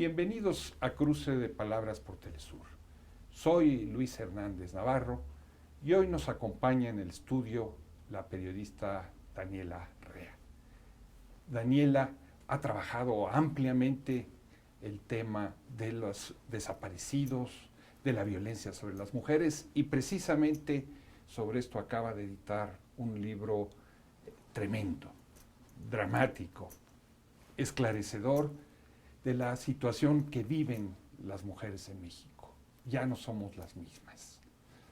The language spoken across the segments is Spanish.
Bienvenidos a Cruce de Palabras por Telesur. Soy Luis Hernández Navarro y hoy nos acompaña en el estudio la periodista Daniela Rea. Daniela ha trabajado ampliamente el tema de los desaparecidos, de la violencia sobre las mujeres, y precisamente sobre esto acaba de editar un libro tremendo, dramático, esclarecedor de la situación que viven las mujeres en México. Ya no somos las mismas.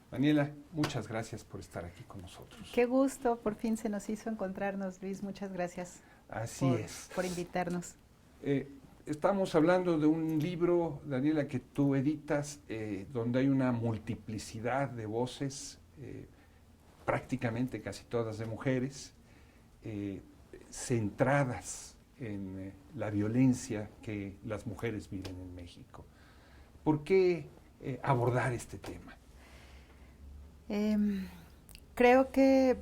Daniela, muchas gracias por estar aquí con nosotros. Qué gusto, por fin se nos hizo encontrarnos, Luis. Muchas gracias por invitarnos. Estamos hablando de un libro, Daniela, que tú editas, donde hay una multiplicidad de voces, prácticamente casi todas de mujeres, centradas en la violencia que las mujeres viven en México. ¿Por qué abordar este tema? Creo que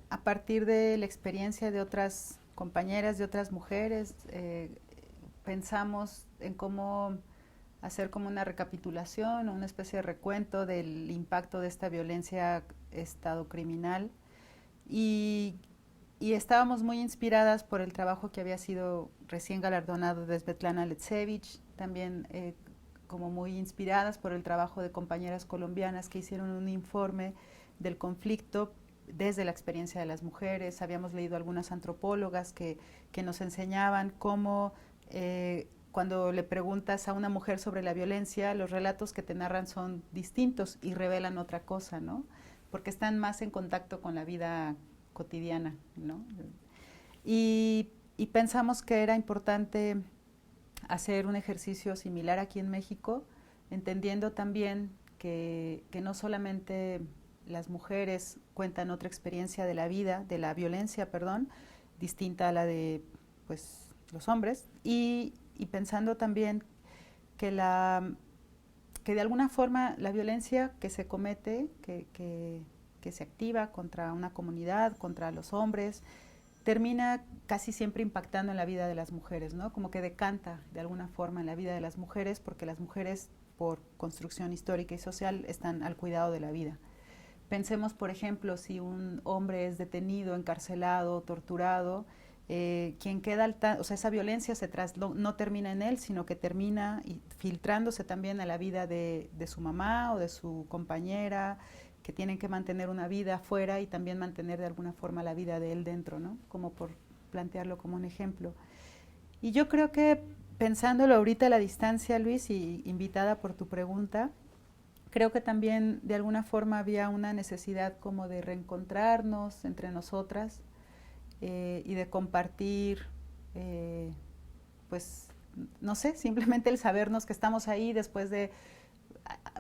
a partir de la experiencia de otras compañeras, de otras mujeres, pensamos en cómo hacer como una recapitulación o una especie de recuento del impacto de esta violencia estado criminal y estábamos muy inspiradas por el trabajo que había sido recién galardonado de Svetlana Alexievich, también como muy inspiradas por el trabajo de compañeras colombianas que hicieron un informe del conflicto desde la experiencia de las mujeres. Habíamos leído algunas antropólogas que nos enseñaban cómo cuando le preguntas a una mujer sobre la violencia, los relatos que te narran son distintos y revelan otra cosa, ¿no? Porque están más en contacto con la vida cotidiana, ¿no? Y pensamos que era importante hacer un ejercicio similar aquí en México, entendiendo también que no solamente las mujeres cuentan otra experiencia de la vida, de la violencia, perdón, distinta a la de pues, los hombres, y pensando también que de alguna forma la violencia que se comete, que se activa contra una comunidad, contra los hombres, termina casi siempre impactando en la vida de las mujeres, ¿no? Como que decanta de alguna forma en la vida de las mujeres, porque las mujeres, por construcción histórica y social, están al cuidado de la vida. Pensemos, por ejemplo, si un hombre es detenido, encarcelado, torturado, quien queda o sea, esa violencia no termina en él, sino que termina filtrándose también a la vida de su mamá o de su compañera, que tienen que mantener una vida afuera y también mantener de alguna forma la vida de él dentro, ¿no? Como por plantearlo como un ejemplo. Y yo creo que pensándolo ahorita a la distancia, Luis, y invitada por tu pregunta, creo que también de alguna forma había una necesidad como de reencontrarnos entre nosotras y de compartir, pues, no sé, simplemente el sabernos que estamos ahí después de,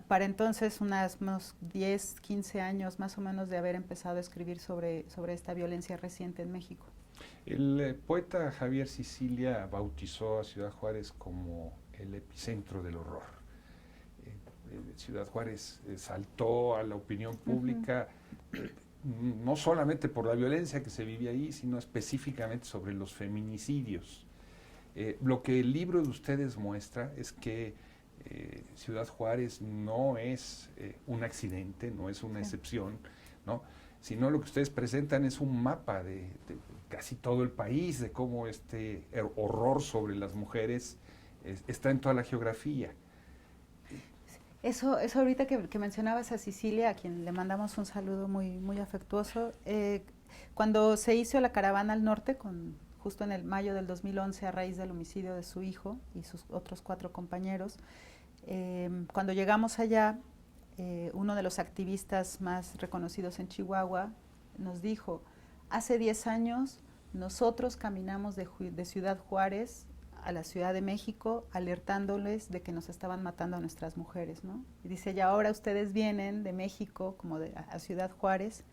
para entonces, unos 10, 15 años más o menos de haber empezado a escribir sobre esta violencia reciente en México. El poeta Javier Sicilia bautizó a Ciudad Juárez como el epicentro del horror. Ciudad Juárez saltó a la opinión pública, no solamente por la violencia que se vive ahí, sino específicamente sobre los feminicidios. Lo que el libro de ustedes muestra es que Ciudad Juárez no es un accidente, no es una excepción, ¿no? Sino lo que ustedes presentan es un mapa de casi todo el país, de cómo este horror sobre las mujeres está en toda la geografía. Eso ahorita que mencionabas a Sicilia, a quien le mandamos un saludo muy, muy afectuoso, cuando se hizo la caravana al norte, justo en el mayo del 2011, a raíz del homicidio de su hijo y sus otros 4 compañeros, cuando llegamos allá, uno de los activistas más reconocidos en Chihuahua nos dijo, hace 10 años nosotros caminamos de Ciudad Juárez a la Ciudad de México alertándoles de que nos estaban matando a nuestras mujeres, ¿no? Y dice, y ahora ustedes vienen de México, como a Ciudad Juárez,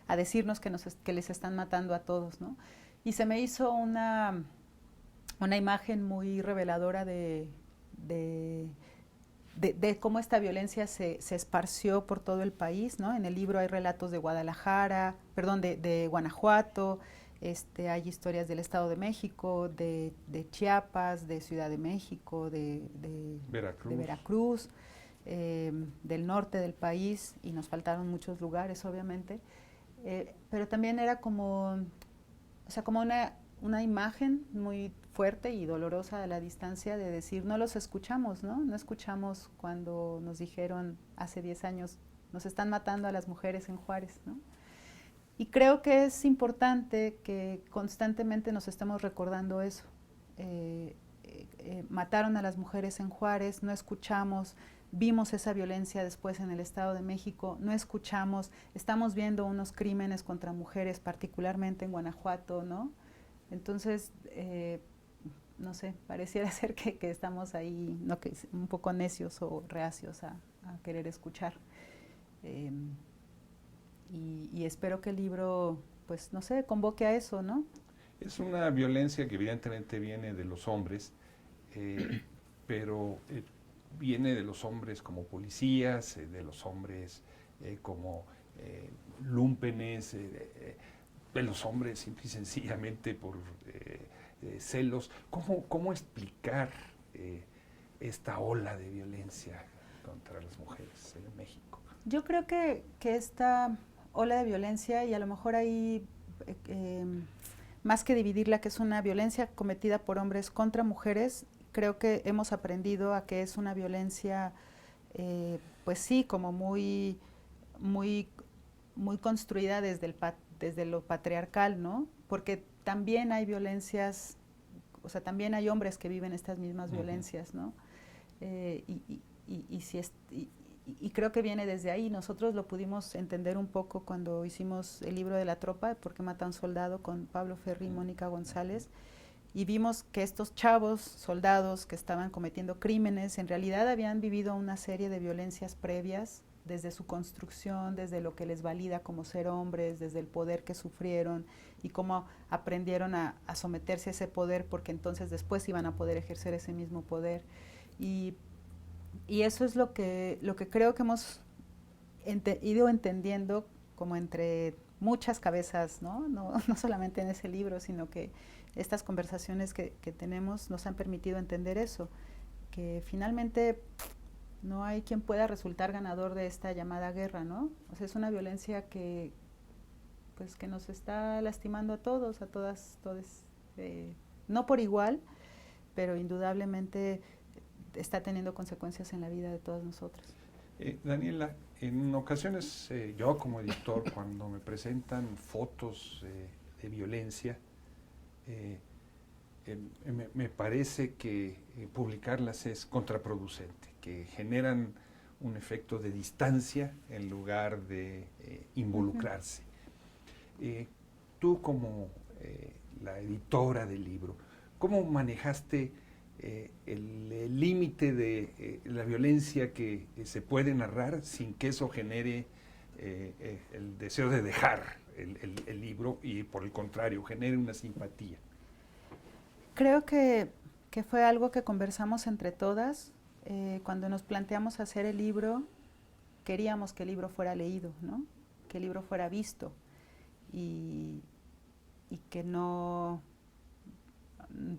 a decirnos que les están matando a todos, ¿no? Y se me hizo una imagen muy reveladora de cómo esta violencia se esparció por todo el país, ¿no? En el libro hay relatos de Guanajuato, Hay historias del Estado de México, de Chiapas, de Ciudad de México, de Veracruz, del norte del país, y nos faltaron muchos lugares, obviamente. Pero también era como, o sea, como una imagen muy fuerte y dolorosa a la distancia de decir, no los escuchamos, ¿no? No escuchamos cuando nos dijeron hace 10 años, nos están matando a las mujeres en Juárez, ¿no? Y creo que es importante que constantemente nos estemos recordando eso. Mataron a las mujeres en Juárez, no escuchamos, vimos esa violencia después en el Estado de México, no escuchamos, estamos viendo unos crímenes contra mujeres, particularmente en Guanajuato, ¿no? Entonces, no sé, pareciera ser que estamos ahí, no, que un poco necios o reacios a querer escuchar. Y espero que el libro, pues, no sé, convoque a eso, ¿no? Es una violencia que evidentemente viene de los hombres, pero viene de los hombres como policías, de los hombres como lúmpenes, de los hombres simple y sencillamente por celos. ¿Cómo explicar esta ola de violencia contra las mujeres en México? Yo creo que esta ola de violencia, y a lo mejor ahí, más que dividirla, que es una violencia cometida por hombres contra mujeres, creo que hemos aprendido a que es una violencia, pues sí, como muy, muy, muy construida desde lo patriarcal, ¿no? Porque también hay violencias, o sea, también hay hombres que viven estas mismas violencias, ¿no? Y creo que viene desde ahí. Nosotros lo pudimos entender un poco cuando hicimos el libro de La Tropa, ¿Por qué mata a un soldado?, con Pablo Ferri y Mónica González, y vimos que estos chavos, soldados que estaban cometiendo crímenes, en realidad habían vivido una serie de violencias previas, desde su construcción, desde lo que les valida como ser hombres, desde el poder que sufrieron y cómo aprendieron a someterse a ese poder, porque entonces después iban a poder ejercer ese mismo poder. Y eso es lo que creo que hemos ido entendiendo como entre muchas cabezas, ¿no? No solamente en ese libro, sino que estas conversaciones que tenemos nos han permitido entender eso, que finalmente no hay quien pueda resultar ganador de esta llamada guerra, ¿no? O sea, es una violencia que pues que nos está lastimando a todos, a todas, todes, no por igual, pero indudablemente está teniendo consecuencias en la vida de todos nosotros. Daniela, en ocasiones yo como editor, cuando me presentan fotos de violencia, me parece que publicarlas es contraproducente, que generan un efecto de distancia en lugar de involucrarse. Tú como la editora del libro, ¿cómo manejaste el límite de la violencia que se puede narrar sin que eso genere el deseo de dejar el libro y por el contrario genere una simpatía? Creo que fue algo que conversamos entre todas. Cuando nos planteamos hacer el libro, queríamos que el libro fuera leído, ¿no? Que el libro fuera visto y que no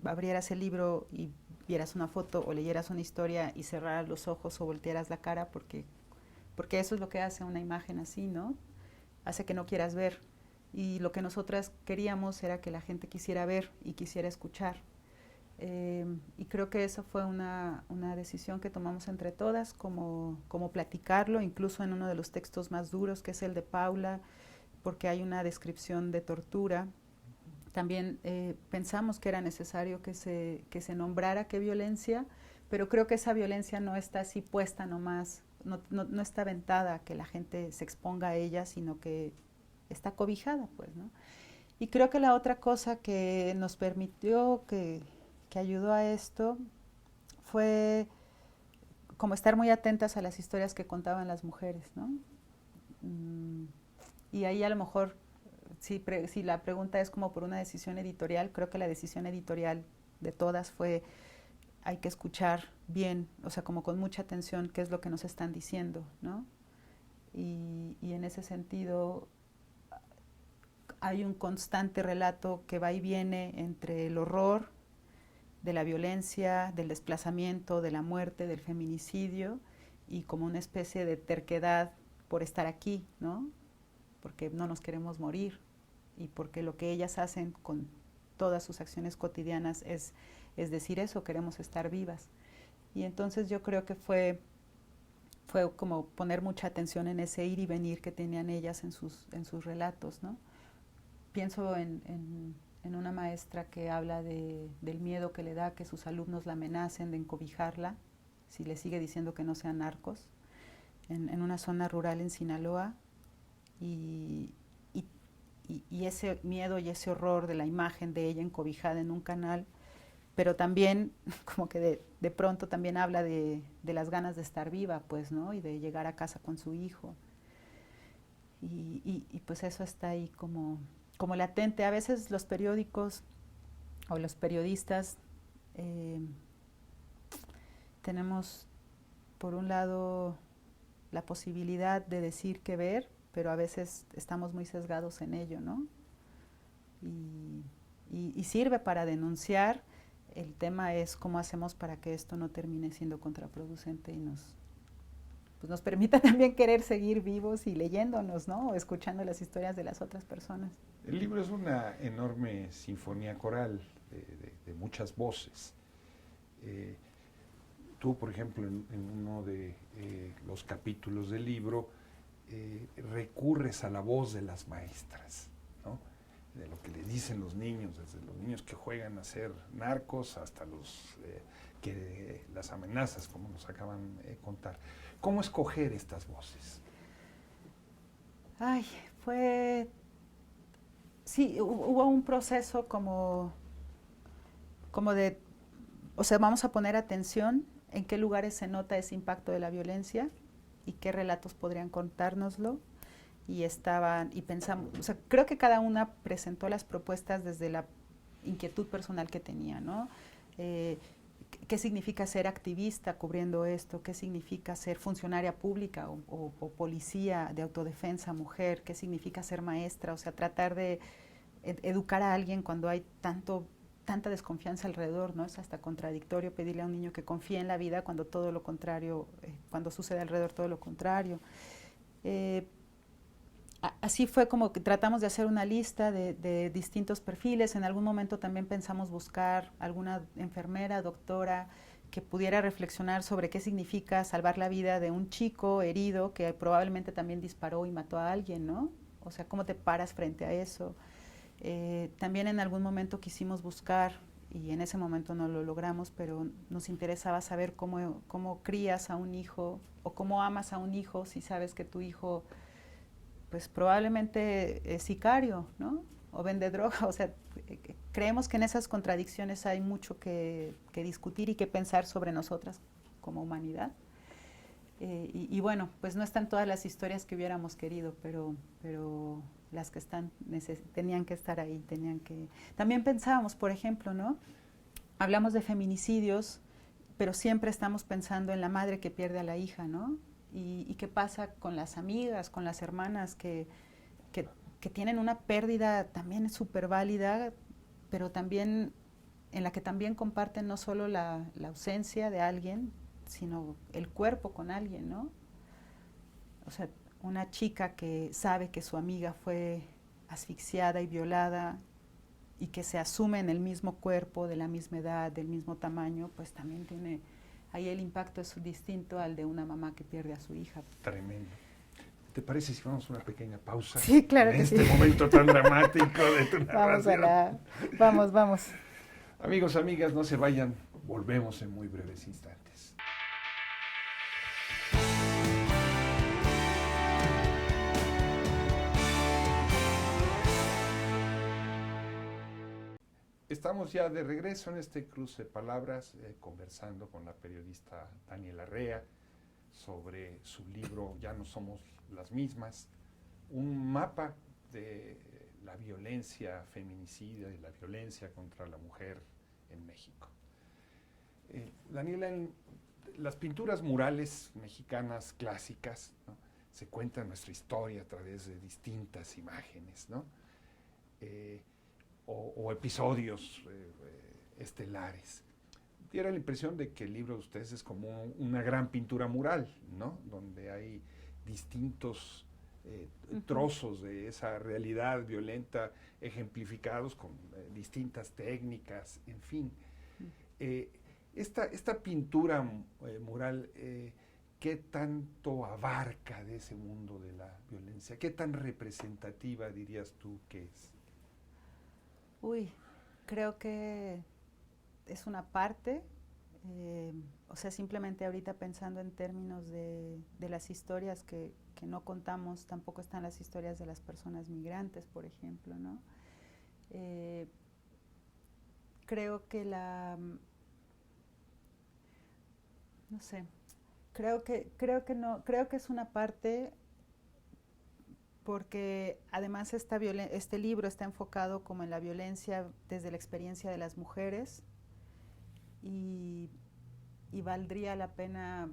abrieras el libro y vieras una foto o leyeras una historia y cerraras los ojos o voltearas la cara, porque eso es lo que hace una imagen así, ¿no? Hace que no quieras ver. Y lo que nosotras queríamos era que la gente quisiera ver y quisiera escuchar. Y creo que eso fue una decisión que tomamos entre todas, como platicarlo, incluso en uno de los textos más duros, que es el de Paula, porque hay una descripción de tortura. También pensamos que era necesario que se nombrara qué violencia, pero creo que esa violencia no está así puesta nomás, no está aventada a que la gente se exponga a ella, sino que está cobijada, pues, ¿no? Y creo que la otra cosa que nos permitió, que ayudó a esto, fue como estar muy atentas a las historias que contaban las mujeres, ¿no? Y ahí a lo mejor, si la pregunta es como por una decisión editorial, creo que la decisión editorial de todas fue: hay que escuchar bien, o sea, como con mucha atención qué es lo que nos están diciendo, ¿no? Y en ese sentido, hay un constante relato que va y viene entre el horror de la violencia, del desplazamiento, de la muerte, del feminicidio, y como una especie de terquedad por estar aquí, ¿no? Porque no nos queremos morir y porque lo que ellas hacen con todas sus acciones cotidianas es decir eso, queremos estar vivas. Y entonces yo creo que fue como poner mucha atención en ese ir y venir que tenían ellas en sus relatos, ¿no? Pienso en una maestra que habla del miedo que le da que sus alumnos la amenacen de encobijarla si le sigue diciendo que no sean narcos, en una zona rural en Sinaloa, y ese miedo y ese horror de la imagen de ella encobijada en un canal, pero también como que de pronto también habla de las ganas de estar viva, pues, ¿no? Y de llegar a casa con su hijo. Y pues eso está ahí como latente. A veces los periódicos o los periodistas tenemos, por un lado, la posibilidad de decir qué ver, pero a veces estamos muy sesgados en ello, ¿no? Y sirve para denunciar. El tema es cómo hacemos para que esto no termine siendo contraproducente y nos permita también querer seguir vivos y leyéndonos, ¿no? O escuchando las historias de las otras personas. El libro es una enorme sinfonía coral de muchas voces. Tú, por ejemplo, en uno de los capítulos del libro, recurres a la voz de las maestras, ¿no? De lo que le dicen los niños, desde los niños que juegan a ser narcos hasta las amenazas, como nos acaban de contar. ¿Cómo escoger estas voces? Ay, sí, hubo un proceso como de, o sea, vamos a poner atención en qué lugares se nota ese impacto de la violencia y qué relatos podrían contárnoslo. Y pensamos, o sea, creo que cada una presentó las propuestas desde la inquietud personal que tenía, ¿no? ¿Qué significa ser activista cubriendo esto? ¿Qué significa ser funcionaria pública o policía de autodefensa mujer? ¿Qué significa ser maestra? O sea, tratar de educar a alguien cuando hay tanta desconfianza alrededor, ¿no? Es hasta contradictorio pedirle a un niño que confíe en la vida cuando todo lo contrario, cuando sucede alrededor todo lo contrario. Así fue como que tratamos de hacer una lista de distintos perfiles. En algún momento también pensamos buscar alguna enfermera, doctora, que pudiera reflexionar sobre qué significa salvar la vida de un chico herido que probablemente también disparó y mató a alguien, ¿no? O sea, ¿cómo te paras frente a eso? También en algún momento quisimos buscar, y en ese momento no lo logramos, pero nos interesaba saber cómo crías a un hijo o cómo amas a un hijo si sabes que tu hijo pues probablemente es sicario, ¿no? O vende droga. O sea, creemos que en esas contradicciones hay mucho que discutir y que pensar sobre nosotras como humanidad. Y bueno, pues no están todas las historias que hubiéramos querido, pero las que están tenían que estar ahí, También pensábamos, por ejemplo, ¿no? Hablamos de feminicidios, pero siempre estamos pensando en la madre que pierde a la hija, ¿no? Y qué pasa con las amigas, con las hermanas que tienen una pérdida también súper válida, pero también en la que también comparten no solo la ausencia de alguien, sino el cuerpo con alguien, ¿no? O sea, una chica que sabe que su amiga fue asfixiada y violada y que se asume en el mismo cuerpo, de la misma edad, del mismo tamaño, pues también tiene... Ahí el impacto es distinto al de una mamá que pierde a su hija. Tremendo. ¿Te parece si vamos a una pequeña pausa? Sí, claro que sí. En este momento tan dramático de tu narración. Vamos. Amigos, amigas, no se vayan. Volvemos en muy breves instantes. Estamos ya de regreso en este cruce de palabras, conversando con la periodista Daniela Rea sobre su libro Ya no somos las mismas, un mapa de la violencia feminicida y la violencia contra la mujer en México. Daniela, en las pinturas murales mexicanas clásicas, ¿no?, se cuenta nuestra historia a través de distintas imágenes, ¿no? eh, o episodios estelares. Diera la impresión de que el libro de ustedes es como una gran pintura mural, ¿no? Donde hay distintos trozos de esa realidad violenta ejemplificados con distintas técnicas, en fin. Eh, esta pintura mural, ¿qué tanto abarca de ese mundo de la violencia? ¿Qué tan representativa dirías tú que es? Uy, creo que es una parte, o sea, simplemente ahorita pensando en términos de las historias que no contamos, tampoco están las historias de las personas migrantes, por ejemplo, ¿no? Eh, creo que no sé, creo que es una parte porque además este libro está enfocado como en la violencia desde la experiencia de las mujeres y, y valdría la pena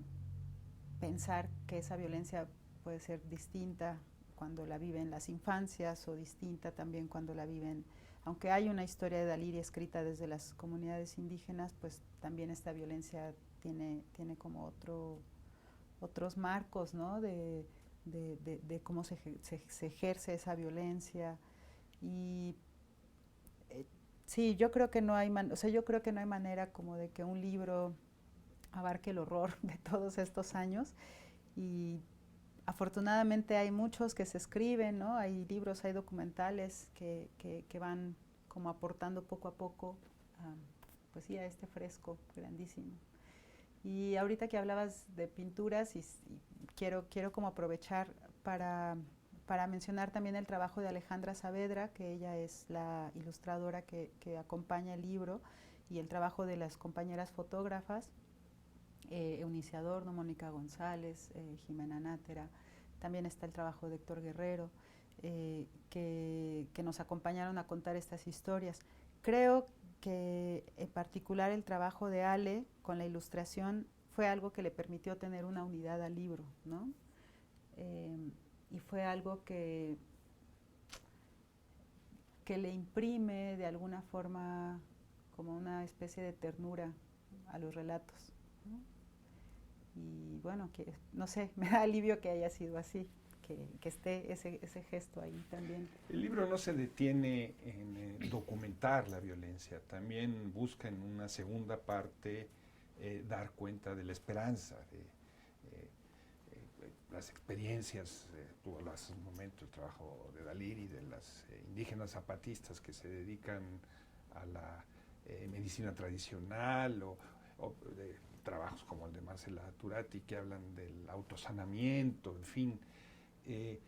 pensar que esa violencia puede ser distinta cuando la viven las infancias o distinta también cuando la viven, aunque hay una historia de Dalí escrita desde las comunidades indígenas, pues también esta violencia tiene como otros marcos, ¿no? De cómo se ejerce esa violencia. Y sí, yo creo que no hay o sea, yo creo que no hay manera como de que un libro abarque el horror de todos estos años. Y afortunadamente hay muchos que se escriben, ¿no? Hay libros, hay documentales que van como aportando poco a poco, pues sí, a este fresco grandísimo. Y ahorita que hablabas de pinturas, y quiero como aprovechar para mencionar también el trabajo de Alejandra Saavedra, que ella es la ilustradora que acompaña el libro, y el trabajo de las compañeras fotógrafas, Eunice Adorno, Mónica González, Jimena Nátera. También está el trabajo de Héctor Guerrero, que nos acompañaron a contar estas historias. Creo que en particular el trabajo de Ale con la ilustración fue algo que le permitió tener una unidad al libro, ¿no? Y fue algo que le imprime de alguna forma como una especie de ternura a los relatos, ¿no? Y bueno, que no sé, me da alivio que haya sido así, que esté ese gesto ahí también. El libro no se detiene en documentar la violencia, también busca en una segunda parte dar cuenta de la esperanza, de las experiencias, tú hablas un momento, el trabajo de Dalí y de las indígenas zapatistas que se dedican a la medicina tradicional o de trabajos como el de Marcela Turati que hablan del autosanamiento, en fin. Eh,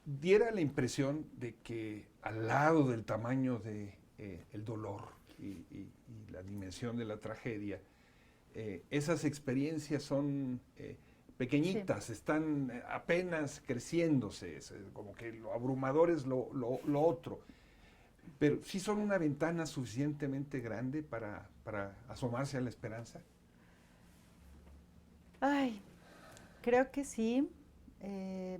Diera la impresión de que al lado del tamaño de el dolor y la dimensión de la tragedia, esas experiencias son Sí. pequeñitas, están apenas creciéndose, como que lo abrumador es lo otro, pero sí son una ventana suficientemente grande para asomarse a la esperanza. Ay, creo que sí,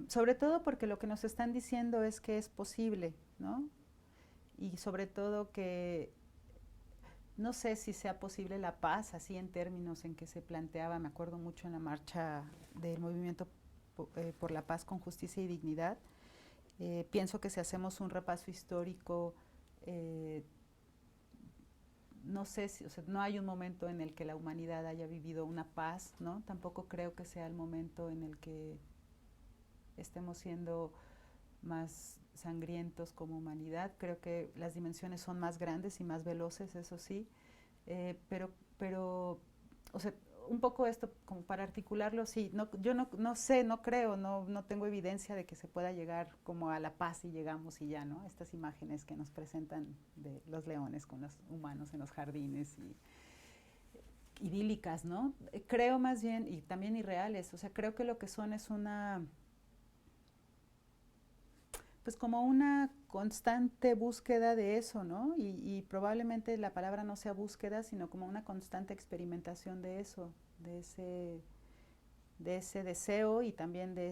sobre todo porque lo que nos están diciendo es que es posible, ¿no? Y sobre todo que no sé si sea posible la paz, así en términos en que se planteaba, me acuerdo mucho en la marcha del movimiento por la paz con justicia y dignidad. Pienso que si hacemos un repaso histórico, eh, no sé si, o sea, no hay un momento en el que la humanidad haya vivido una paz, ¿no? Tampoco creo que sea el momento en el que estemos siendo más sangrientos como humanidad. Creo que las dimensiones son más grandes y más veloces, eso sí, pero, o sea, un poco esto como para articularlo, sí, no, yo no sé, no creo, no tengo evidencia de que se pueda llegar como a la paz y llegamos y ya, ¿no? Estas imágenes que nos presentan de los leones con los humanos en los jardines y idílicas, ¿no? Creo más bien, y también irreales, o sea, creo que lo que son es pues como una constante búsqueda de eso, ¿no? Y probablemente la palabra no sea búsqueda, sino como una constante experimentación de eso, de ese deseo y también de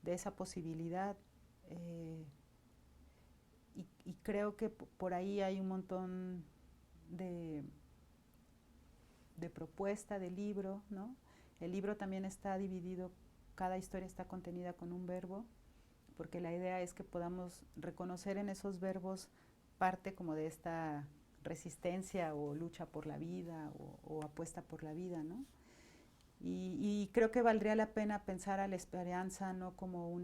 esa posibilidad. Eh, y creo que por ahí hay un montón de propuesta, de libro, ¿no? El libro también está dividido, cada historia está contenida con un verbo, porque la idea es que podamos reconocer en esos verbos parte como de esta resistencia o lucha por la vida o apuesta por la vida, ¿no? Y creo que valdría la pena pensar a la esperanza no como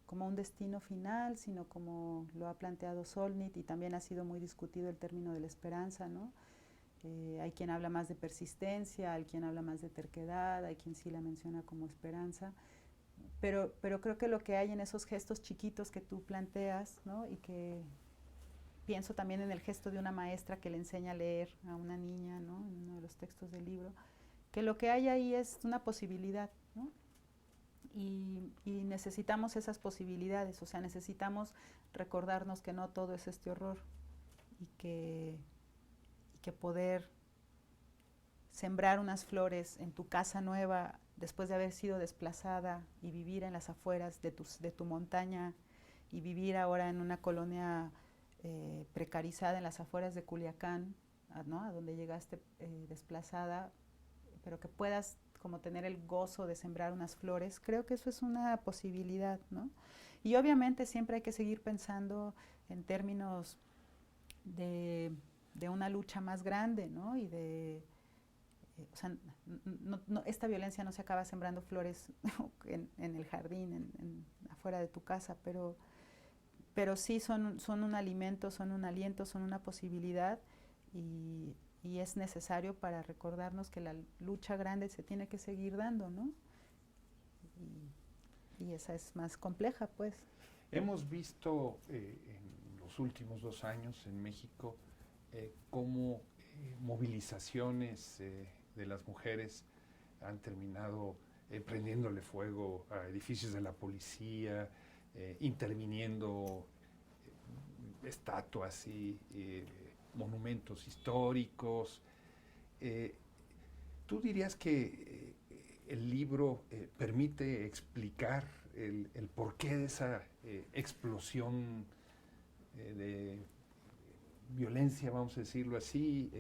como un destino final, sino como lo ha planteado Solnit, y también ha sido muy discutido el término de la esperanza, ¿no? Hay quien habla más de persistencia, hay quien habla más de terquedad, hay quien sí la menciona como esperanza, pero creo que lo que hay en esos gestos chiquitos que tú planteas, ¿no? Y que pienso también en el gesto de una maestra que le enseña a leer a una niña, ¿no? En uno de los textos del libro, que lo que hay ahí es una posibilidad, ¿no? Y necesitamos esas posibilidades, o sea, necesitamos recordarnos que no todo es este horror y que poder sembrar unas flores en tu casa nueva después de haber sido desplazada y vivir en las afueras de tu montaña y vivir ahora en una colonia precarizada en las afueras de Culiacán, ¿no? A donde llegaste desplazada, pero que puedas como tener el gozo de sembrar unas flores, creo que eso es una posibilidad, ¿no? Y obviamente siempre hay que seguir pensando en términos de una lucha más grande, ¿no? Y o sea, esta violencia no se acaba sembrando flores en el jardín, afuera de tu casa, pero sí son un alimento, son un aliento, son una posibilidad, y es necesario para recordarnos que la lucha grande se tiene que seguir dando, ¿no? Y esa es más compleja, pues. Hemos visto en los últimos 2 años en México cómo movilizaciones de las mujeres han terminado prendiéndole fuego a edificios de la policía, interviniendo estatuas y monumentos históricos. ¿Tú dirías que el libro permite explicar el porqué de esa explosión de violencia, vamos a decirlo así,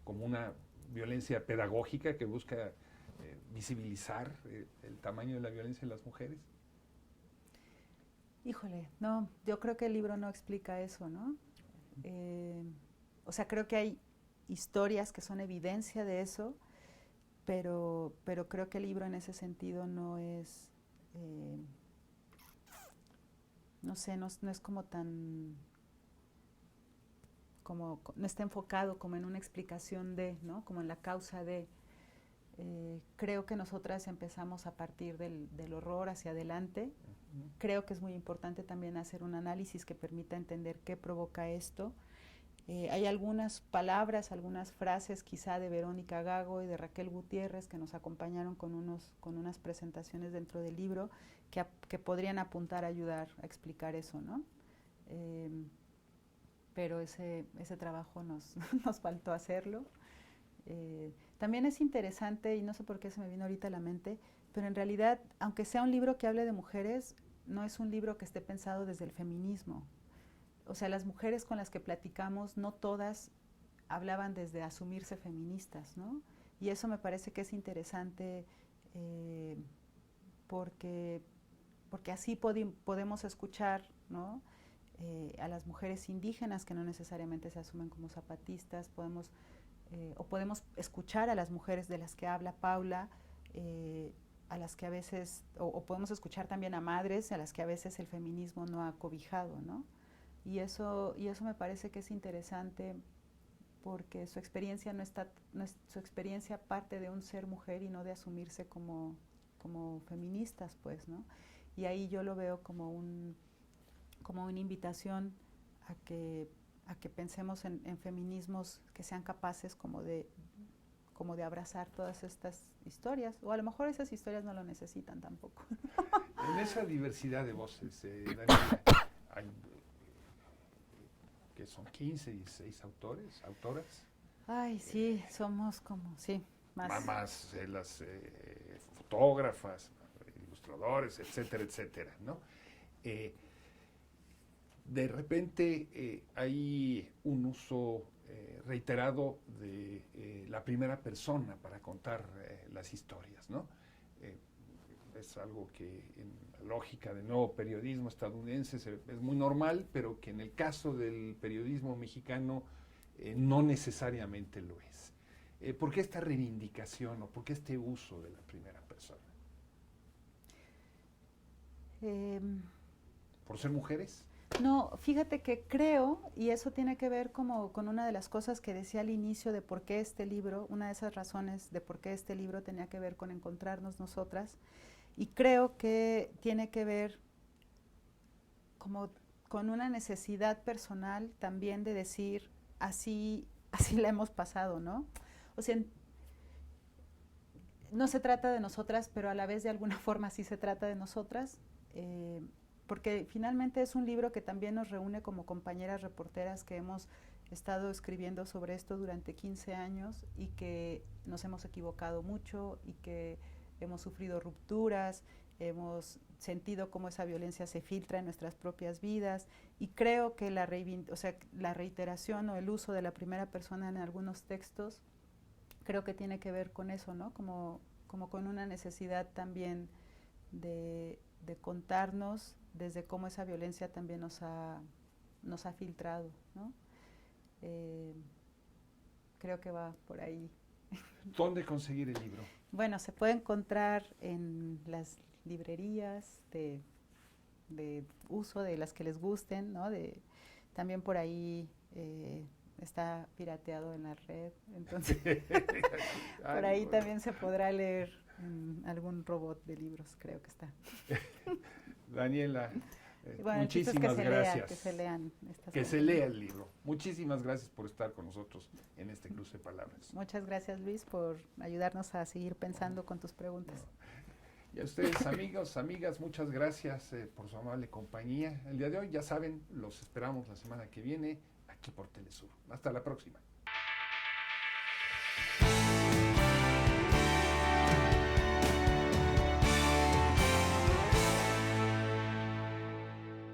como una violencia pedagógica que busca visibilizar el tamaño de la violencia en las mujeres? Híjole, no, yo creo que el libro no explica eso, ¿no? O sea, creo que hay historias que son evidencia de eso, pero creo que el libro en ese sentido no es, no sé, no es como tan, no está enfocado como en una explicación de, ¿no? Como en la causa de. Creo que nosotras empezamos a partir del horror hacia adelante. Creo que es muy importante también hacer un análisis que permita entender qué provoca esto. Hay algunas palabras, algunas frases quizá de Verónica Gago y de Raquel Gutiérrez que nos acompañaron con unas presentaciones dentro del libro que podrían apuntar a ayudar a explicar eso, ¿no? Pero ese trabajo nos faltó hacerlo. También es interesante, y no sé por qué se me vino ahorita a la mente, pero en realidad, aunque sea un libro que hable de mujeres, no es un libro que esté pensado desde el feminismo. O sea, las mujeres con las que platicamos, no todas hablaban desde asumirse feministas, ¿no? Y eso me parece que es interesante porque así podemos escuchar, ¿no? A las mujeres indígenas que no necesariamente se asumen como zapatistas, podemos escuchar a las mujeres de las que habla Paula, a las que a veces, o podemos escuchar también a madres a las que a veces el feminismo no ha cobijado, ¿no? Y eso me parece que es interesante porque su experiencia su experiencia parte de un ser mujer y no de asumirse como feministas, pues, ¿no? Y ahí yo lo veo como una invitación a que pensemos en feminismos que sean capaces como de abrazar todas estas historias, o a lo mejor esas historias no lo necesitan tampoco. En esa diversidad de voces, Daniela, hay, que son 15, 16 autoras. Ay, sí, somos como, sí, Más las fotógrafas, ilustradores, etcétera, etcétera, ¿no? de repente hay un uso reiterado de la primera persona para contar las historias, ¿no? Eh, es algo que en la lógica del nuevo periodismo estadounidense es muy normal, pero que en el caso del periodismo mexicano no necesariamente lo es. ¿Por qué esta reivindicación o por qué este uso de la primera persona? ¿Por ser mujeres? No, fíjate que creo, y eso tiene que ver como con una de las cosas que decía al inicio de por qué este libro, una de esas razones de por qué este libro tenía que ver con encontrarnos nosotras, y creo que tiene que ver como con una necesidad personal también de decir, así la hemos pasado, ¿no? O sea, no se trata de nosotras, pero a la vez de alguna forma sí se trata de nosotras, porque finalmente es un libro que también nos reúne como compañeras reporteras que hemos estado escribiendo sobre esto durante 15 años y que nos hemos equivocado mucho y que hemos sufrido rupturas, hemos sentido cómo esa violencia se filtra en nuestras propias vidas y creo que la reiteración o el uso de la primera persona en algunos textos creo que tiene que ver con eso, ¿no? Como con una necesidad también de contarnos desde cómo esa violencia también nos ha filtrado, ¿no? Creo que va por ahí. ¿Dónde conseguir el libro? Bueno, se puede encontrar en las librerías de uso, de las que les gusten, ¿no? También por ahí está pirateado en la red, entonces por ahí bueno, también se podrá leer algún robot de libros, creo que está. Daniela, bueno, muchísimas gracias. Que se lean estas que se lea el libro. Muchísimas gracias por estar con nosotros en este cruce de palabras. Muchas gracias, Luis, por ayudarnos a seguir pensando con tus preguntas. Y a ustedes, amigos, amigas, muchas gracias por su amable compañía. El día de hoy, ya saben, los esperamos la semana que viene aquí por Telesur. Hasta la próxima.